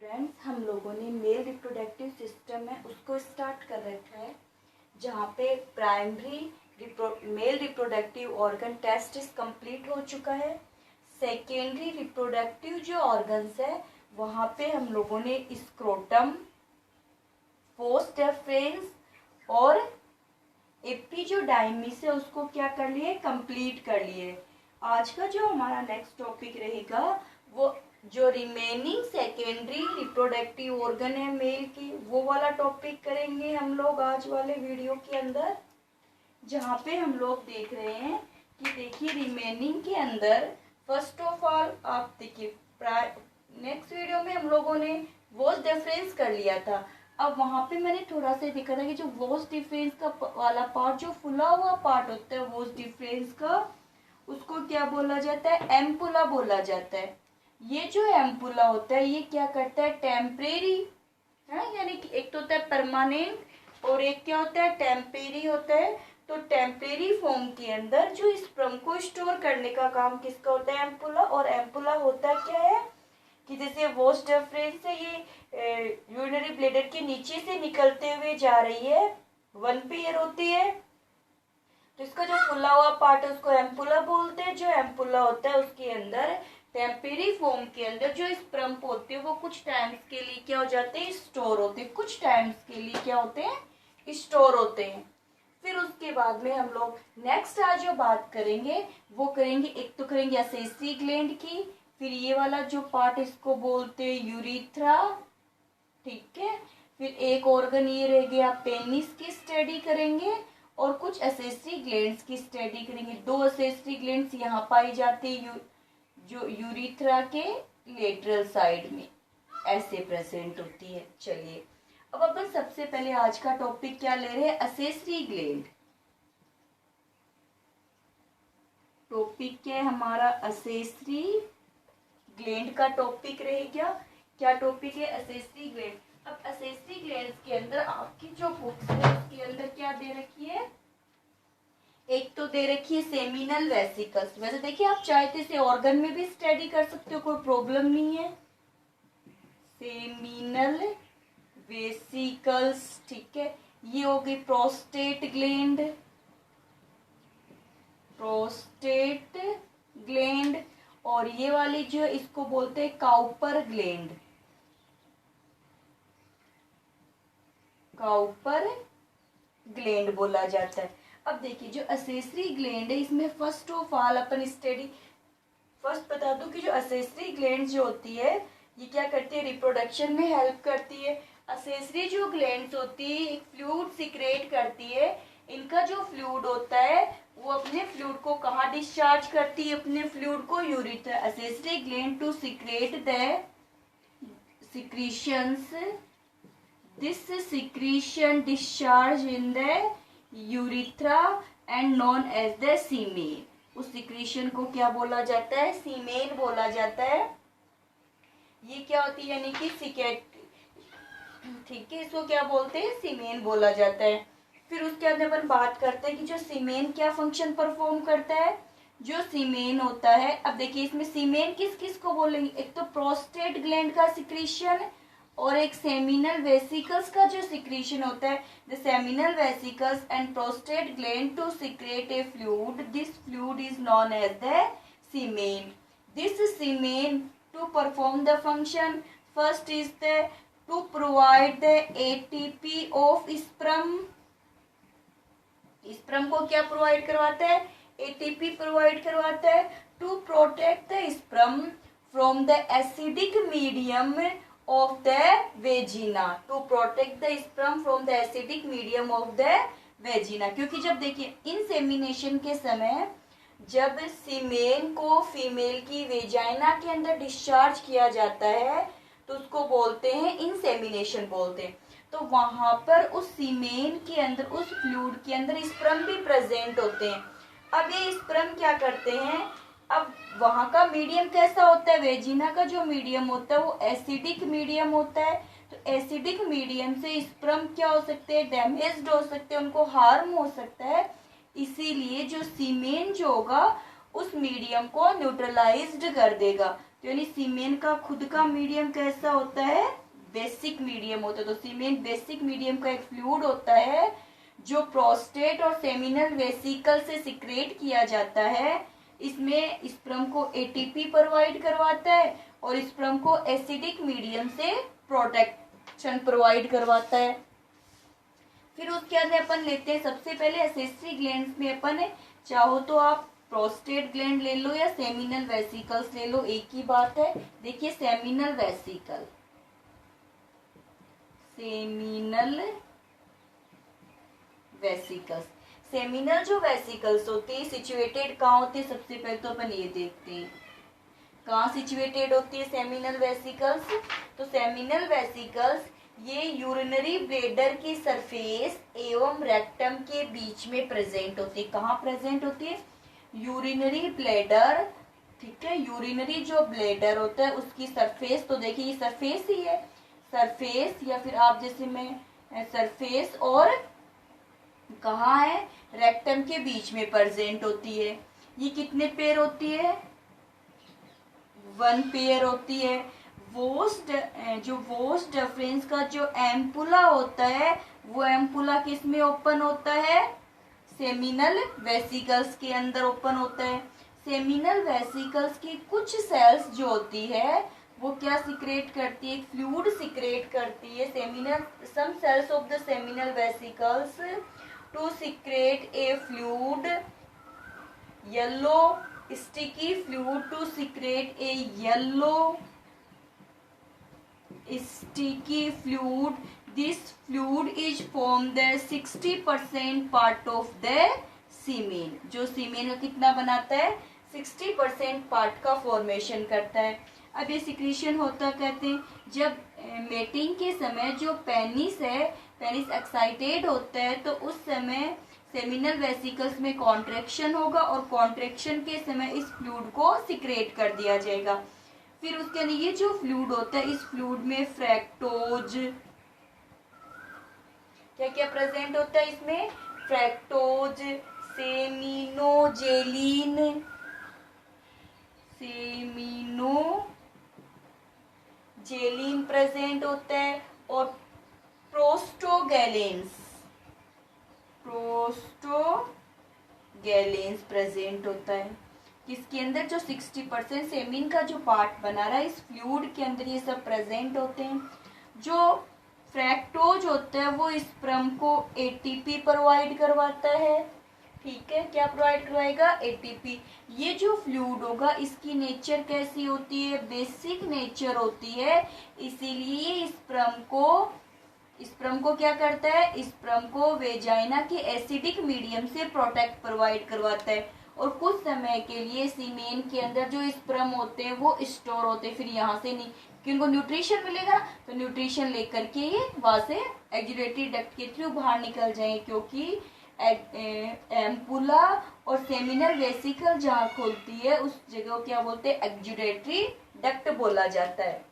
Friends, हम लोगों ने मेल रिप्रोडक्टिव सिस्टम है उसको स्टार्ट कर रखा है, जहाँ पे primary male reproductive organ test complete हो चुका है। सेकेंडरी रिप्रोडक्टिव जो ऑर्गन्स है वहाँ पे हम लोगों ने स्क्रोटम, फोर्स डिफरेंस और एपिजोडाइमिस है उसको क्या कर लिए, कंप्लीट कर लिए। आज का जो हमारा नेक्स्ट टॉपिक रहेगा वो जो रिमेनिंग सेकेंडरी रिप्रोडक्टिव ऑर्गन है मेल की, वो वाला टॉपिक करेंगे हम लोग आज वाले वीडियो के अंदर, जहाँ पे हम लोग देख रहे हैं कि देखिए रिमेनिंग के अंदर फर्स्ट ऑफ ऑल आप देखिए नेक्स्ट वीडियो में हम लोगों ने वॉस डिफरेंस कर लिया था। अब वहाँ पे मैंने थोड़ा सा देखा था कि जो वॉस डिफरेंस का वाला पार्ट, जो फुला हुआ पार्ट होता है वॉस डिफरेंस का, उसको क्या बोला जाता है, एम्पुला बोला जाता है। ये जो एम्पुला होता है ये क्या करता है, टेम्परेरी है, यानी कि एक तो होता है परमानेंट और एक क्या होता है, टेम्परेरी होता है। तो टेम्परेरी फॉर्म के अंदर जो स्पर्म को स्टोर करने का काम किसका होता है, एम्पुला। और एम्पुला होता क्या है कि जैसे वॉस डिफरेंस है ये यूरिनरी ब्लैडर के नीचे से निकलते हुए जा रही है, वन पेयर होती है, तो इसका जो फुला हुआ पार्ट है उसको एम्पुला बोलते हैं। जो एम्पुला होता है उसके अंदर टेम्परेरी फॉर्म के अंदर जो स्पर्म होते हैं वो कुछ टाइम्स के लिए क्या हो जाते हैं, स्टोर होते हैं, कुछ टाइम्स के लिए क्या होते हैं, स्टोर होते हैं। फिर उसके बाद में हम लोग नेक्स्ट आज जो बात करेंगे वो करेंगे, एक तो करेंगे असेसरी ग्लैंड की, फिर ये वाला जो पार्ट इसको बोलते हैं यूरिथ्रा, ठीक है। फिर एक ऑर्गन ये रह गया पेनिस की स्टडी करेंगे और कुछ असेसरी ग्लैंड्स की स्टडी करेंगे। दो असेसरी ग्लैंड्स यहाँ पाई जाती है जो यूरिथ्रा के लेटरल साइड में ऐसे प्रेजेंट होती है। चलिए अब अपन सबसे पहले आज का टॉपिक क्या ले रहे हैं, असेसरी ग्लैंड। टॉपिक क्या है हमारा, असेसरी ग्लैंड का टॉपिक रहेगा। क्या टॉपिक है, असेसरी ग्लैंड। अब असेसरी ग्लैंड के अंदर आपकी जो बुक्स है उसके अंदर क्या दे रखी है, एक तो दे रखी है सेमिनल वेसिकल्स। वैसे देखिए आप चाहे तो इसे ऑर्गन में भी स्टडी कर सकते हो, कोई प्रॉब्लम नहीं है। सेमिनल वेसिकल्स, ठीक है। ये हो गई प्रोस्टेट ग्लैंड, प्रोस्टेट ग्लैंड। और ये वाली जो इसको बोलते हैं काउपर ग्लैंड, काउपर ग्लैंड बोला जाता है। अब देखिए जो असेसरी ग्लैंड है इसमें first of all upon study first बता दूं कि जो असेसरी ग्लैंड जो होती है ये क्या करती है, रिप्रोडक्शन में हेल्प करती है। असेसरी जो ग्लैंड्स होती है एक फ्लूइड सिक्रेट करती है। इनका जो फ्लूइड होता है वो अपने फ्लूइड को कहाँ डिस्चार्ज करती है, अपने फ्लूइड को urethra. Accessory gland to secrete the secretions, this secretion discharge in the urethra and known as the semen। उस सिक्रीशन को क्या बोला जाता है, सीमेन बोला जाता है। ये क्या होती है, यानी कि सिकेट, ठीक है, इसको क्या बोलते हैं, सीमेन बोला जाता है। फिर उसके अंदर अपन बात करते हैं कि जो सीमेन क्या फंक्शन परफॉर्म करता है। जो सीमेन होता है, अब देखिए इसमें सीमेन किस किस को बोलेंगे, एक तो प्रोस्टेट ग्लैंड का सिक्रीशन और एक सेमिनल वेसिकल्स का जो सिक्रीशन होता है। The seminal vesicles and prostate gland to secrete a fluid, this fluid is known as the semen. This semen to perform the function, first is the to provide the ATP of sperm. Sperm को क्या provide करवाता है, ATP provide करवाता है। To protect the sperm from the acidic medium of the vagina, to protect the sperm from the acidic medium of the vagina. क्योंकि जब देखिए insemination के समय जब सीमेन को फीमेल की वेजाइना के अंदर डिस्चार्ज किया जाता है तो उसको बोलते हैं इंसेमिनेशन बोलते हैं। तो वहां पर उस सीमेन के अंदर, उस फ्लूइड के अंदर स्पर्म भी प्रेजेंट होते हैं। अब ये स्पर्म क्या करते हैं, अब वहां का मीडियम कैसा होता है, वेजिना का जो मीडियम होता है वो एसिडिक मीडियम होता है। तो एसिडिक मीडियम से स्पर्म क्या हो सकते हैं, डैमेज्ड हो सकते हैं, उनको हार्म हो सकता है। इसीलिए जो सीमेन जो होगा उस मीडियम को न्यूट्रलाइज्ड कर देगा। तो यानी सीमेन का खुद का मीडियम कैसा होता है, बेसिक मीडियम होता है। तो सीमेन बेसिक मीडियम का एक फ्लूइड होता है जो प्रोस्टेट और सेमिनल वेसिकल से सिक्रेट किया जाता है। इसमें स्पर्म को एटीपी प्रोवाइड करवाता है और स्पर्म को एसिडिक मीडियम से प्रोटेक्शन प्रोवाइड करवाता है। फिर उसके अंदर अपन लेते हैं सबसे पहले एसेसरी ग्लैंड्स में अपन चाहो तो आप प्रोस्टेट ग्लैंड ले लो या सेमिनल वेसिकल्स ले लो, एक ही बात है। देखिए seminal vesicle, seminal vesicles, seminal जो वेसिकल्स होते हैं सिचुएटेड कहाँ होते हैं, सबसे पहले तो अपन ये देखते हैं कहाँ सिचुएटेड होती है सेमिनल वेसिकल्स। तो सेमिनल वेसिकल्स ये यूरिनरी ब्लैडर की सरफेस एवं रेक्टम के बीच में प्रेजेंट होती है। कहाँ प्रेजेंट होती है, यूरिनरी ब्लैडर, ठीक है। यूरिनरी जो ब्लैडर होता है उसकी सरफेस, तो देखिए ये सरफेस ही है, सरफेस या फिर आप जैसे में सरफेस, और कहाँ है, रेक्टम के बीच में प्रेजेंट होती है। ये कितने पेयर होती है, 1 पेयर होती है। जो वोस डिफरेंस का जो एम्पुला होता है वो एम्पुला किस में ओपन होता है, सेमिनल वेसिकल्स के अंदर ओपन होता है। सेमिनल वेसिकल्स की कुछ सेल्स जो होती है वो क्या सिक्रेट करती है, फ्लूइड सिक्रेट करती है। Seminal some cells of the seminal vesicles to secrete a fluid yellow sticky fluid, to secrete a yellow sticky fluid. This fluid is from the 60% part of the semen. जो सीमेन का कितना बनाता है, 60% part का formation करता है। अब ये सिक्रीशन होता कहते हैं जब मेटिंग के समय जो पेनिस है, पेनिस एक्साइटेड होता है तो उस समय सेमिनल वेसिकल्स में कॉन्ट्रैक्शन होगा और कॉन्ट्रैक्शन के समय इस फ्लूइड को सिक्रेट कर दिया जाएगा। फिर उसके अंदर ये जो फ्लूइड होता है इस फ्लूइड में फ्रैक्टोज, क्या क्या प्रेजेंट होता है इसमें, फ्रैक्टोज, सेमिनोजेलिन, सेमिनोजेलिन प्रेजेंट होता है, और प्रोस्टोगैलेंस प्रेजेंट होता है। किसके अंदर, जो 60% सेमिन का जो पार्ट बना रहा है इस फ्लूइड के अंदर ये सब प्रेजेंट होते हैं। जो फ्रैक्टोज होता है वो स्पर्म को एटीपी प्रोवाइड करवाता है, ठीक है। क्या प्रोवाइड करवाएगा, एटीपी। ये जो फ्लूइड होगा इसकी नेचर कैसी होती है, बेसिक नेचर होती है, इसीलिए स्पर्म को क्या करता है, स्पर्म को वेजाइना के एसिडिक मीडियम से प्रोटेक्ट प्रोवाइड करवाता है। और कुछ समय के लिए सीमेन के अंदर जो स्पर्म होते हैं वो स्टोर होते हैं, फिर यहाँ से नहीं, क्योंकि उनको न्यूट्रिशन मिलेगा तो न्यूट्रिशन लेकर के ये वहां से एक्जुलेटरी डक्ट के थ्रू बाहर निकल जाएंगे, क्योंकि एम्पुला और सेमिनल वेसिकल जहाँ खोलती है उस जगह को क्या बोलते हैं, एक्जुलेटरी डक्ट बोला जाता है।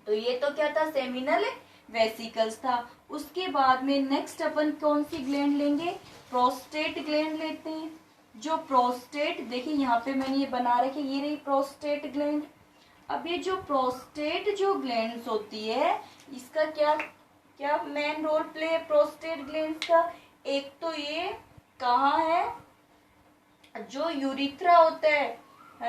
तो ये तो क्या था, सेमिनल वेसिकल्स था। उसके बाद में नेक्स्ट अपन कौन सी ग्लैंड लेंगे, प्रोस्टेट ग्लैंड लेते हैं। जो प्रोस्टेट, देखिए यहाँ पे मैंने ये बना रखी, ये रही प्रोस्टेट ग्लैंड। अब ये जो प्रोस्टेट जो ग्लैंड्स होती है इसका क्या क्या मेन रोल प्ले है प्रोस्टेट ग्लैंड्स का। एक तो ये कहाँ है, जो यूरिथ्रा होता है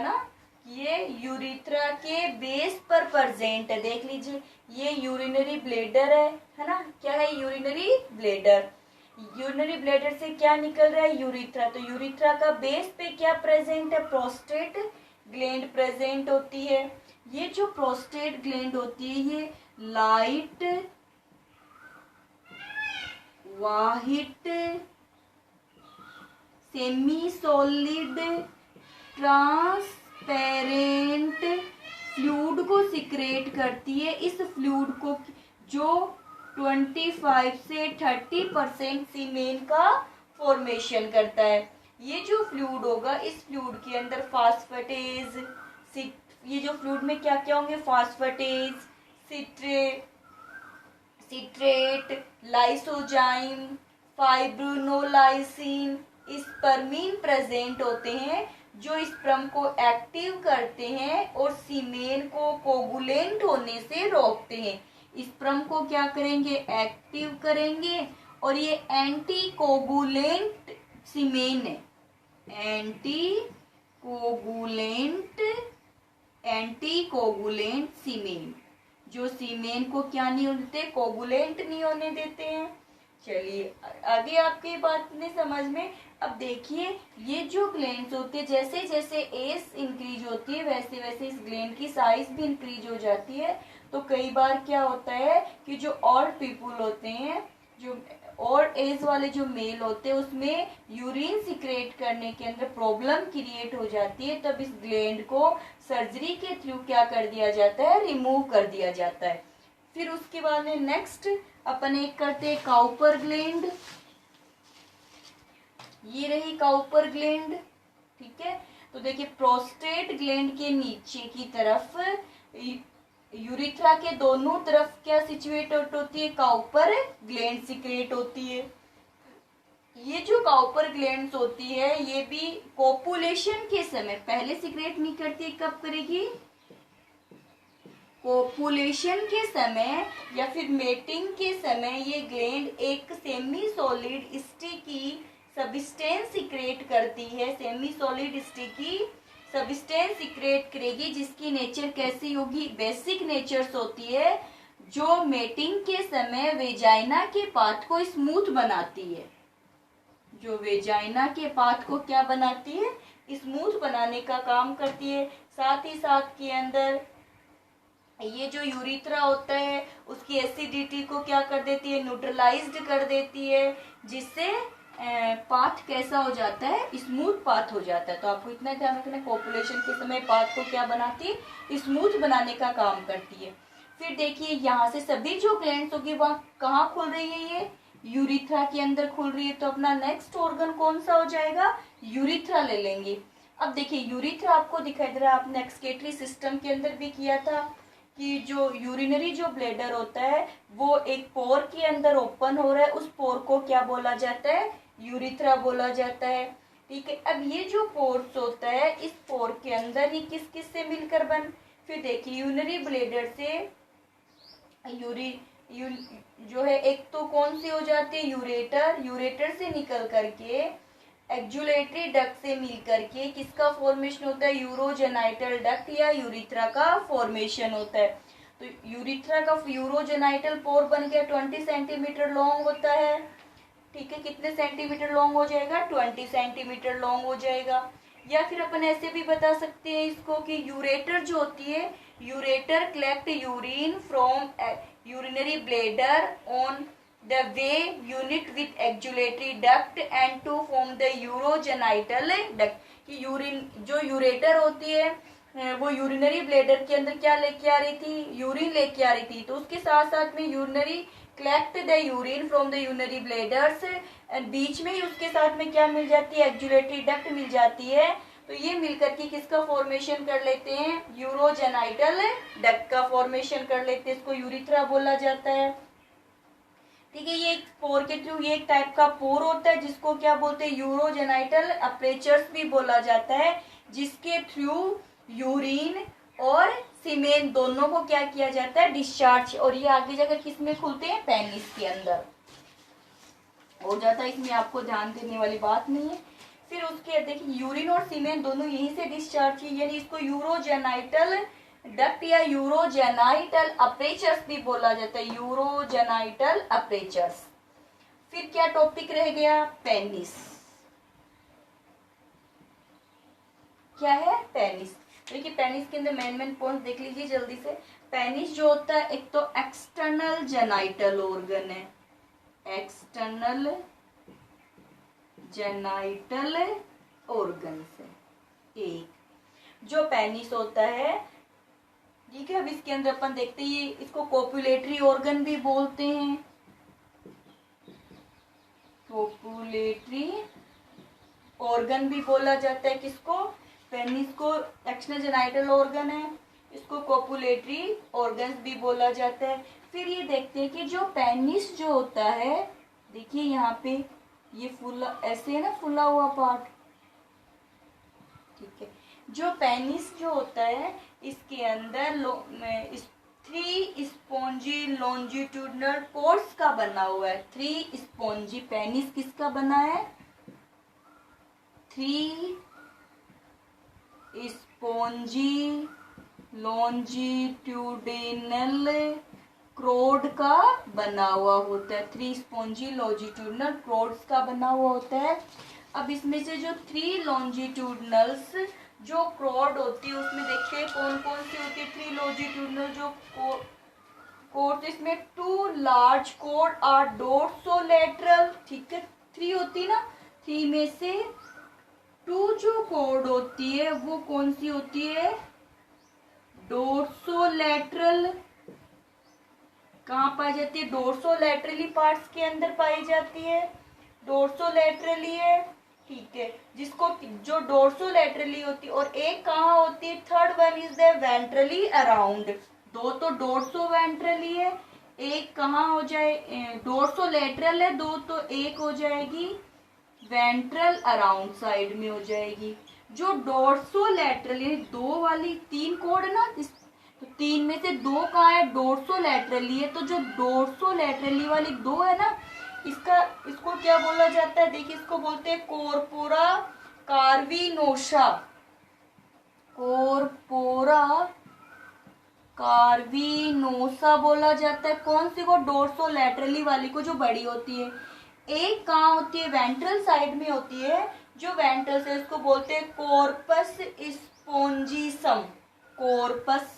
ना, ये यूरिथ्रा के बेस पर प्रेजेंट है। देख लीजिए ये यूरिनरी ब्लैडर है ना, क्या है, यूरिनरी ब्लैडर। यूरिनरी ब्लैडर से क्या निकल रहा है, यूरिथ्रा। तो यूरिथ्रा का बेस पे क्या प्रेजेंट है, प्रोस्टेट ग्लैंड प्रेजेंट होती है। ये जो प्रोस्टेट ग्लैंड होती है ये light white semi solid transparent fluid को सिक्रेट करती है। इस फ्लूइड को जो 25 से 30% सीमेन का फॉर्मेशन करता है। ये जो फ्लूइड होगा इस फ्लूइड के अंदर फास्फेटेज, ये जो फ्लूइड में क्या क्या होंगे, phosphatase, citrate, lysozyme, fibrinolysin, spermine present होते हैं, जो स्पर्म को एक्टिव करते हैं और सीमेन को कोगुलेंट होने से रोकते हैं। स्पर्म को क्या करेंगे, एक्टिव करेंगे, और ये एंटी कोगुलेंट सीमेन है, एंटी कोगुलेंट सीमेन, जो सीमेन को क्या नहीं होने देते, कोगुलेंट नहीं होने देते हैं। चलिए आगे आपकी बात नहीं समझ में। अब देखिए ये जो ग्लैंड्स होती है, जैसे जैसे एज इंक्रीज होती है वैसे वैसे इस ग्लैंड की साइज भी इंक्रीज हो जाती है। तो कई बार क्या होता है कि जो ओल्ड पीपल होते हैं, जो और एज वाले जो मेल होते हैं, उसमें यूरिन सिक्रेट करने के अंदर प्रॉब्लम क्रिएट हो जाती है। तब इस ग्लैंड को सर्जरी के थ्रू क्या कर दिया जाता है, रिमूव कर दिया जाता है। फिर उसके बाद में नेक्स्ट अपन एक करते हैं काउपर ग्लैंड। ये रही काउपर ग्लैंड, ठीक है। तो देखिए प्रोस्टेट ग्लैंड के नीचे की तरफ यूरिथ्रा के दोनों तरफ क्या सिचुएट होती है, काउपर ग्लैंड सिक्रेट होती है। ये जो काउपर ग्लैंड्स होती है ये भी कोपुलेशन के समय पहले सिक्रेट नहीं करती, कब करेगी, कोपुलेशन के समय या फिर मेटिंग के समय ये ग्लैंड एक semi solid sticky substance secrete करती है, semi solid sticky substance secrete करेगी, जिसकी नेचर कैसी होगी, बेसिक नेचर्स होती है, जो मेटिंग के समय वेजाइना के पाथ को स्मूथ बनाती है, जो वेजाइना के पाथ को क्या बनाती है, स्मूथ बनाने का काम करती है। साथ ही साथ के अंदर ये जो यूरिथ्रा होता है उसकी एसिडिटी को क्या कर देती है, न्यूट्रलाइज्ड कर देती है, जिससे पाथ कैसा हो जाता है, स्मूथ पाथ हो जाता है। तो आपको इतना ध्यान रखना, पॉपुलेशन के समय पाथ को क्या बनाती है, स्मूथ बनाने का काम करती है। फिर देखिए यहाँ से सभी जो ग्लैंड्स होगी वहाँ कहाँ खुल रही है, ये यूरिथ्रा के अंदर खुल रही है। तो अपना नेक्स्ट ऑर्गन कौन सा हो जाएगा, यूरिथ्रा ले लेंगे। अब देखिए यूरिथ्रा आपको दिखाई दे रहा है, आपने एक्सक्रीटरी सिस्टम के अंदर भी किया था कि जो यूरिनरी जो ब्लेडर होता है वो एक पोर के अंदर ओपन हो रहा है, उस पोर को क्या बोला जाता है, यूरिथ्रा बोला जाता है, ठीक है। अब ये जो पोर्स होता है इस पोर के अंदर ये किस किस से मिलकर बन, फिर देखिए यूरिनरी ब्लेडर से जो है एक तो कौन सी हो जाती है, यूरेटर, यूरेटर से निकल करके एक्जुलेटरी डक्ट से मिलकर के किसका फॉर्मेशन होता है, यूरोजेनाइटल डक्ट या यूरिथ्रा का फॉर्मेशन होता है। तो यूरिथ्रा का यूरोजेनाइटल पोर बन गया 20 सेंटीमीटर लॉन्ग होता है, ठीक है। कितने सेंटीमीटर लॉन्ग हो जाएगा, 20 सेंटीमीटर लॉन्ग हो जाएगा। या फिर अपन ऐसे भी बता सकते हैं इसको कि यूरेटर जो होती है, ureter collect urine from urinary bladder on the way unit with exulatory duct and to form the urogenital duct। कि यूरिन जो यूरेटर होती है वो यूरिनरी ब्लेडर के अंदर क्या लेके आ रही थी, यूरिन लेके आ रही थी। तो उसके साथ साथ में urinary collect the urine from the urinary bladders, बीच में ही उसके साथ में क्या मिल जाती है, एक्जुलेटरी डक्ट मिल जाती है। तो ये मिलकर के किसका फॉर्मेशन कर लेते हैं, यूरोजेनाइटल डक्ट का फॉर्मेशन कर लेते हैं, इसको यूरिथ्रा बोला जाता है, ठीक है। ये एक पोर के थ्रू, ये एक टाइप का पोर होता है जिसको क्या बोलते हैं, यूरोजेनाइटल अपर्चर्स भी बोला जाता है, जिसके थ्रू यूरिन और सीमेन दोनों को क्या किया जाता है, डिस्चार्ज। और ये आगे जाकर किस में खुलते हैं, पेनिस के अंदर हो जाता है, इसमें आपको ध्यान देने वाली बात नहीं है। फिर उसके देखिए यूरिन और सीमेन दोनों यहीं से डिस्चार्ज की, यानी इसको यूरोजेनाइटल डक्ट या यूरोजेनाइटल अपर्चर्स भी बोला जाता है, यूरोजेनाइटल अपर्चर्स। फिर क्या टॉपिक रह गया, पेनिस। क्या है, पेनिस। देखिए पेनिस के अंदर मेन पॉइंट देख लीजिए जल्दी से। पेनिस जो होता है एक तो एक्सटर्नल जेनाइटल ऑर्गन है, एक्सटर्नल जेनाइटल ऑर्गन से एक जो पेनिस होता है, ठीक है। अब इसके अंदर अपन देखते हैं इसको कोपुलेटरी ऑर्गन भी बोलते हैं, कोपुलेटरी ऑर्गन भी बोला जाता है किसको, पेनिस को। एक्सटर्नल जेनाइटल ऑर्गन है, इसको कोपुलेटरी ऑर्गन्स भी बोला जाता है। फिर ये देखते हैं कि जो पेनिस जो होता है, देखिए यहाँ पे ये फुला ऐसे है ना, फुला हुआ पार्ट, ठीक है। जो पेनिस जो होता है इसके अंदर 3 स्पॉन्जी लॉन्जिट्यूडनल कोर्ड्स का बना हुआ है। 3 स्पॉन्जी पेनिस किसका बना है? 3 स्पॉन्जी लॉन्जिट्यूडिनल क्रोड का बना हुआ होता है। 3 स्पॉन्जी लॉन्जिट्यूडनल क्रोड्स का बना हुआ होता है। अब इसमें से जो 3 लॉन्जिट्यूडनल्स जो क्रोड होती है उसमें देखिए कौन कौन सी होती है। 3 लॉन्जिट्यूडनल जो कोड, इसमें 2 लार्ज कोड आर डोर्सोलैटरल, ठीक है। 3 होती ना, 3 में से 2 जो कोड होती है वो कौन सी होती है? डोर्सोलैटरल। कहाँ पाई जाती है? डोर्सोलैटरली पार्ट्स के अंदर पाई जाती है, डोर्सोलैटरली है, ठीक है। जिसको जो डोर्सोलैटरली होती है, और एक कहाँ होती है? Third one is the ventrally around. 2 तो डोर्सो वेंट्रली है, एक कहाँ हो जाए? डोर्सोलैटरल है 2, तो एक हो जाएगी वेंट्रल अराउंड साइड में हो जाएगी। जो डोर्सोलैटरली 2 वाली 3 कोड ना, तो 3 में से 2 कहाँ है? डोर्सोलैटरली है। तो जो डोर्सोलैटरली वाली 2 है ना, इसको क्या बोला जाता है? देखिए इसको बोलते हैं कॉर्पोरा कार्विनोसा। कॉर्पोरा कार्विनोसा बोला जाता है। कौन सी को? डोर्सोलैटरली वाली को, जो बड़ी होती है। एक कहाँ होती है? वेंट्रल साइड में होती है। जो वेंट्रल से उसको बोलते हैं कॉर्पस स्पोंजिसम। कॉर्पस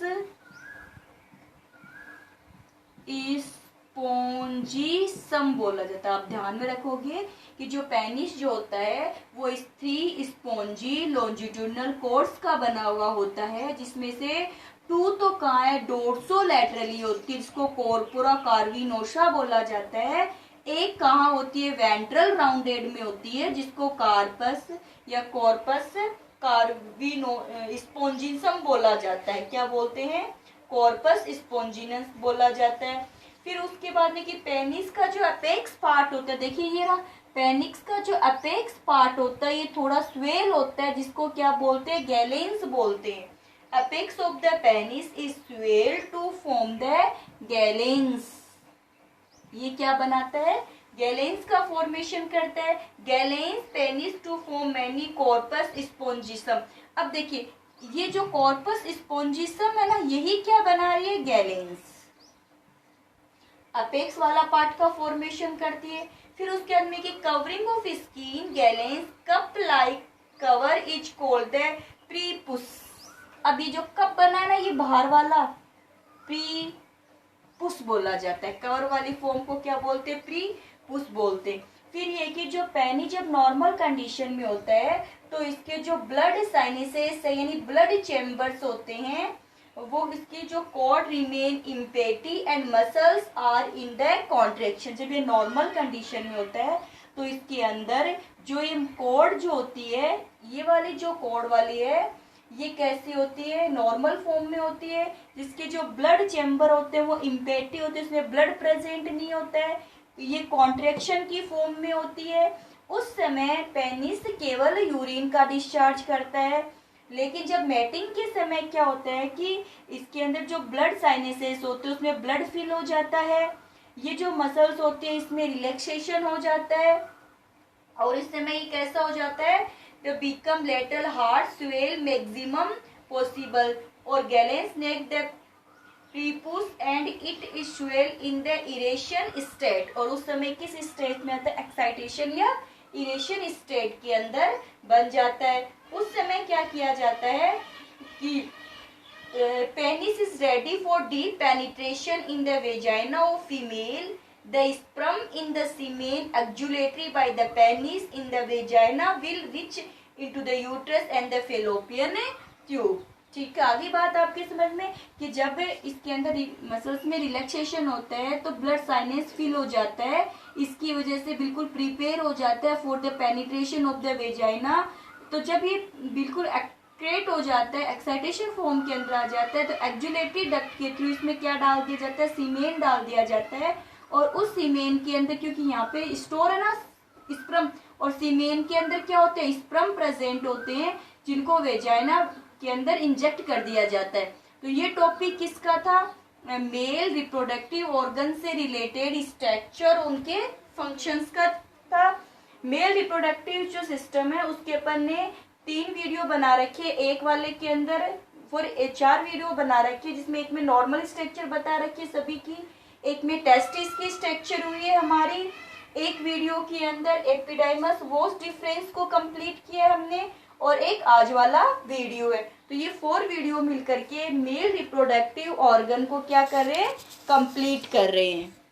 स्पोंजिसम बोला जाता है। आप ध्यान में रखोगे कि जो पेनिस जो होता है वो इस 3 स्पोंजी लॉन्जिट्यूडनल कोर्ड्स का बना हुआ होता है, जिसमें से 2 तो कहाँ है? डोर्सोलैटरली होती है, जिसको कॉर्पोरा कार्विनोसा बोला जाता है। एक कहाँ होती है? वेंट्रल राउंडेड में होती है, जिसको कार्पस या कॉर्पस कार्विनो स्पोंजिसम बोला जाता है। क्या बोलते हैं? कॉर्पस स्पोंजिनस बोला जाता है। फिर उसके बाद में कि पेनिस का जो अपेक्स पार्ट होता है, देखिए ये रहा, पेनिस का जो अपेक्स पार्ट होता है ये थोड़ा स्वेल होता है, जिसको क्या बोलते हैं? गैलेंस बोलते हैं। Apex of the penis is swell to form the glans. ये क्या बनाता है? गैलेंस का फॉर्मेशन करता है। Glans penis to form many corpus spongiosum. अब देखिए ये जो कॉर्पस स्पोंजिसम है ना, यही क्या बना रही है? गैलेंस। अपेक्स वाला पार्ट का फॉर्मेशन करती है। फिर उसके बाद में कि covering of skin glans cup like cover is called the prepuce. अभी जो कप बना है ना, ये बाहर वाला प्रीपुस बोला जाता है। कवर वाली फॉर्म को क्या बोलते हैं? प्रीपुस बोलते हैं। फिर ये कि जो पेनी जब नॉर्मल कंडीशन में होता है तो इसके जो ब्लड साइनसेस है यानी ब्लड चेम्बर्स होते हैं, वो इसकी जो cord remain empty and muscles are in the contraction. जब ये नॉर्मल कंडीशन में होता है तो इसके अंदर जो ये कॉर्ड जो होती है, ये वाली जो कॉर्ड वाली है, ये कैसी होती है? नॉर्मल फॉर्म में होती है, जिसके जो ब्लड चेम्बर होते हैं वो इम्पेटी होते हैं, उसमें ब्लड प्रेजेंट नहीं होता है, ये कॉन्ट्रेक्शन की फॉर्म में होती है। उस समय पेनिस केवल यूरिन का डिस्चार्ज करता है। लेकिन जब मैटिंग के समय क्या होता है कि इसके अंदर जो ब्लड साइनसेस होते हैं उसमें ब्लड फिल हो जाता है, ये जो मसल्स होते हैं इसमें रिलैक्सेशन हो जाता है, और इस समय ये कैसा हो जाता है? तो बिकम लेटल हार्ट स्वेल मैक्सिमम पॉसिबल और glans neck the prepuce and it is swell in the erection state. और उस समय किस स्टेट में आता है? एक्साइटेशन या इरेशन स्टेट के अंदर बन जाता है। उस समय क्या किया जाता है कि penis is ready for deep penetration in the vagina of female. The sperm in the semen exulatary by the penis in the vagina will reach into the uterus and the fallopian tube। ठीक है, आगे बात आपके समझ में कि जब इसके अंदर मसल्स में रिलैक्सेशन होता है तो ब्लड साइनस फिल हो जाता है, इसकी वजह से बिल्कुल प्रिपेयर हो जाता है for the penetration of the vagina. तो जब ये बिल्कुल एक्रेट हो जाता है, एक्साइटेशन फॉर्म के अंदर आ जाता है, तो एक्जुलेटरी डक्ट के थ्रू इसमें क्या डाल दिया जाता है? सीमेन डाल दिया जाता है। और उस सीमेन के अंदर, क्योंकि यहाँ पे स्टोर है ना स्पर्म, और सीमेन के अंदर क्या होते हैं? स्पर्म प्रेजेंट होते हैं, जिनको वेजाइना के अंदर इंजेक्ट कर दिया जाता है। तो ये टॉपिक किसका था? मेल रिप्रोडक्टिव ऑर्गन से रिलेटेड स्ट्रक्चर, उनके फंक्शंस का था। मेल रिप्रोडक्टिव जो सिस्टम है उसके अपन ने 3 वीडियो बना रखे, एक वाले के अंदर 4 वीडियो बना रखी है, जिसमें एक में नॉर्मल स्ट्रक्चर बता रखी है सभी की, एक में टेस्टिस की स्ट्रक्चर हुई है हमारी, एक वीडियो के अंदर एपिडाइमस वोस डिफरेंस को कंप्लीट किया हमने, और एक आज वाला वीडियो है। तो ये 4 वीडियो मिलकर के मेल रिप्रोडक्टिव ऑर्गन को क्या कर रहे हैं? कंप्लीट कर रहे हैं।